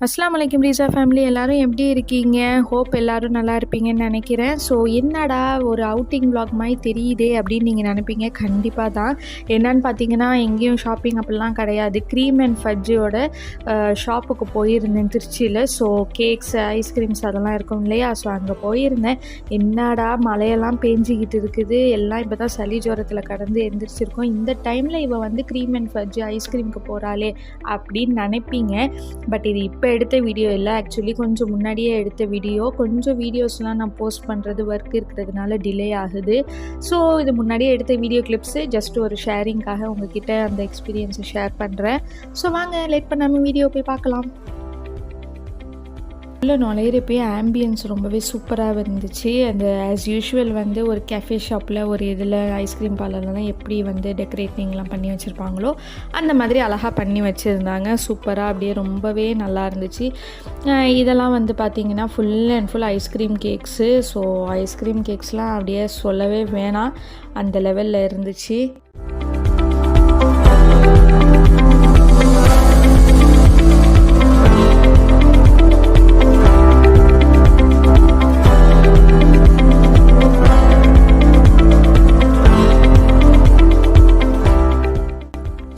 அஸ்ஸலாமு அலைக்கும் ரீசா ஃபேமிலி, எல்லோரும் எப்படி இருக்கீங்க? ஹோப் எல்லோரும் நல்லா இருப்பீங்கன்னு நினைக்கிறேன். ஸோ என்னடா ஒரு அவுட்டிங் vlog மாதிரி தெரியுதே அப்படின்னு நீங்கள் நினைப்பீங்க. கண்டிப்பாக தான். என்னன்னு பார்த்தீங்கன்னா, எங்கேயும் ஷாப்பிங் அப்படிலாம் கிடையாது. க்ரீம் அண்ட் ஃபட்ஜோட ஷாப்புக்கு போயிருந்தேன் திருச்சியில். ஸோ கேக்ஸ், ஐஸ்கிரீம்ஸ் அதெல்லாம் இருக்கும் இல்லையா? ஸோ அங்கே போயிருந்தேன். என்னடா மழையெல்லாம் பேஞ்சிக்கிட்டு இருக்குது, எல்லாம் இப்போ தான் சளி ஜுரத்தில் கடந்து எந்திரிச்சிருக்கோம். இந்த டைமில் இவள் வந்து க்ரீம் அண்ட் ஃபட்ஜ் ஐஸ்கிரீமுக்கு போகிறாளே அப்படின்னு நினைப்பீங்க. பட் இது இப்போ எடுத்த வீடியோ இல்லை, ஆக்சுவலி கொஞ்சம் முன்னாடியே எடுத்த வீடியோ. கொஞ்சம் வீடியோஸ்லாம் நான் போஸ்ட் பண்ணுறது ஒர்க் இருக்கிறதுனால டிலே ஆகுது. ஸோ இது முன்னாடியே எடுத்த வீடியோ கிளிப்ஸு ஜஸ்ட் ஒரு ஷேரிங்காக உங்ககிட்ட அந்த எக்ஸ்பீரியன்ஸை ஷேர் பண்ணுறேன். ஸோ வாங்க லேட் பண்ணாமல் வீடியோ போய் பார்க்கலாம். உள்ள நுழையிறப்பயே ஆம்பியன்ஸ் ரொம்பவே சூப்பராக இருந்துச்சு. அந்த ஆஸ் யூஷுவல் வந்து ஒரு கேஃபே ஷாப்பில் ஒரு இதில் ஐஸ்கிரீம் பார்லர்லாம் எப்படி வந்து டெக்கரேட்டிங்லாம் பண்ணி வச்சுருப்பாங்களோ அந்த மாதிரி அழகாக பண்ணி வச்சுருந்தாங்க. சூப்பராக அப்படியே ரொம்பவே நல்லா இருந்துச்சு. இதெல்லாம் வந்து பார்த்திங்கன்னா full and full ice cream cakes. So ice cream கேக்ஸ்லாம் அப்படியே சொல்லவே வேணாம், அந்த லெவலில் இருந்துச்சு.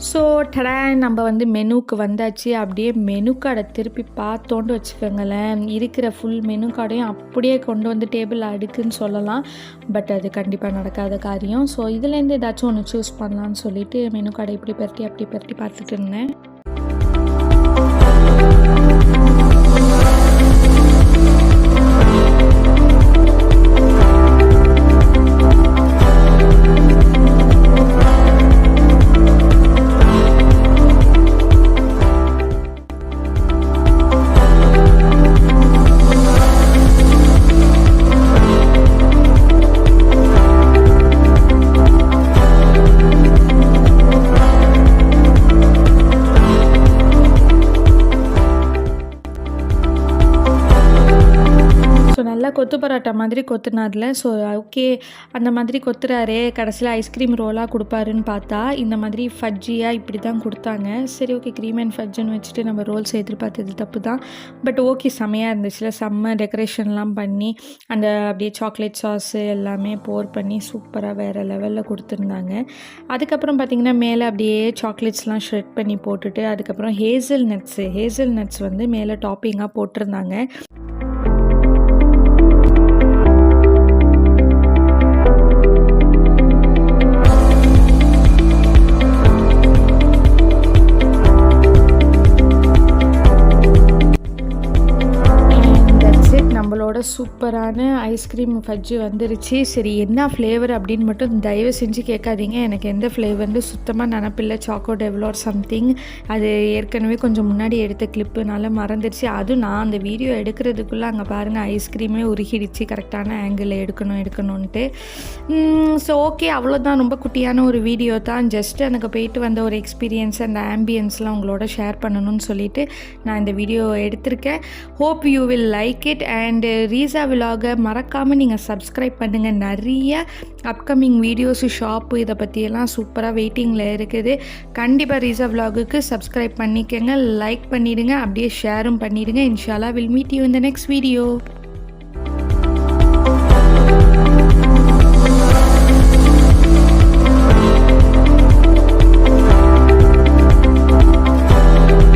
ஸோ டடா நம்ம வந்து மெனுக்கு வந்தாச்சு. அப்படியே மெனு கார்டை திருப்பி பார்த்தோன்னு வச்சுக்கோங்களேன், இருக்கிற ஃபுல் மெனு கார்டையும் அப்படியே கொண்டு வந்து டேபிள் அடுக்குன்னு சொல்லலாம். பட் அது கண்டிப்பாக நடக்காத காரியம். ஸோ இதுலேருந்து ஏதாச்சும் ஒன்று சூஸ் பண்ணலான்னு சொல்லிட்டு மெனு கார்டை இப்படி பரட்டி அப்படி பரட்டி பார்த்துட்டு இருந்தேன். நல்லா கொத்து பரோட்டா மாதிரி கொத்துனார்ல. ஸோ ஓகே, அந்த மாதிரி கொத்துறாரே, கடைசியில் ஐஸ்கிரீம் ரோலாக கொடுப்பாருன்னு பார்த்தா இந்த மாதிரி ஃபட்ஜியாக இப்படி தான் கொடுத்தாங்க. சரி ஓகே, க்ரீம் அண்ட் ஃபட்ஜுன்னு வச்சுட்டு நம்ம ரோல்ஸ் எதிர்பார்த்தது தப்பு தான். பட் ஓகே, செம்மையாக இருந்துச்சுல. செம்ம டெக்கரேஷன்லாம் பண்ணி அந்த அப்படியே சாக்லேட் சாஸு எல்லாமே போர் பண்ணி சூப்பராக வேறு லெவலில் கொடுத்துருந்தாங்க. அதுக்கப்புறம் பார்த்திங்கன்னா மேலே அப்படியே சாக்லேட்ஸ்லாம் ஷ்ரெட் பண்ணி போட்டுட்டு அதுக்கப்புறம் ஹேசல் நட்ஸ் வந்து மேலே டாப்பிங்காக போட்டிருந்தாங்க. நம்மளோட சூப்பரான ஐஸ்கிரீம் ஃபட்ஜு வந்துருச்சு. சரி என்ன ஃப்ளேவர் அப்படின்னு மட்டும் தயவு செஞ்சு கேட்காதீங்க. எனக்கு எந்த ஃப்ளேவர்னு சுத்தமாக நினப்பில்லை. Choco devil or something. அது ஏற்கனவே கொஞ்சம் முன்னாடி எடுத்த கிளிப்புனால மறந்துடுச்சு. அதுவும் நான் அந்த வீடியோ எடுக்கிறதுக்குள்ளே அங்கே பாருங்கள் ஐஸ்கிரீமே உருகிடுச்சு. கரெக்டான ஆங்கிளில் எடுக்கணுன்ட்டு. ஸோ ஓகே, அவ்வளோதான். ரொம்ப குட்டியான ஒரு வீடியோ தான். ஜஸ்ட் எனக்கு போயிட்டு வந்த ஒரு எக்ஸ்பீரியன்ஸ், அந்த ஆம்பியன்ஸ்லாம் உங்களோட ஷேர் பண்ணணும்னு சொல்லிட்டு நான் இந்த வீடியோ எடுத்திருக்கேன். Hope you will like it. And ரீசா விலாகை மறக்காமல் நீங்கள் சப்ஸ்கிரைப் பண்ணுங்கள். நிறைய அப்கமிங் வீடியோஸு, ஷாப்பு இதை பற்றியெல்லாம் சூப்பராக வெயிட்டிங்கில் இருக்குது. கண்டிப்பாக ரீசா விலாகுக்கு சப்ஸ்கிரைப் பண்ணிக்கோங்க, லைக் பண்ணிவிடுங்க, அப்படியே ஷேரும் பண்ணிவிடுங்க. இன்ஷால்லா will meet you in the next video.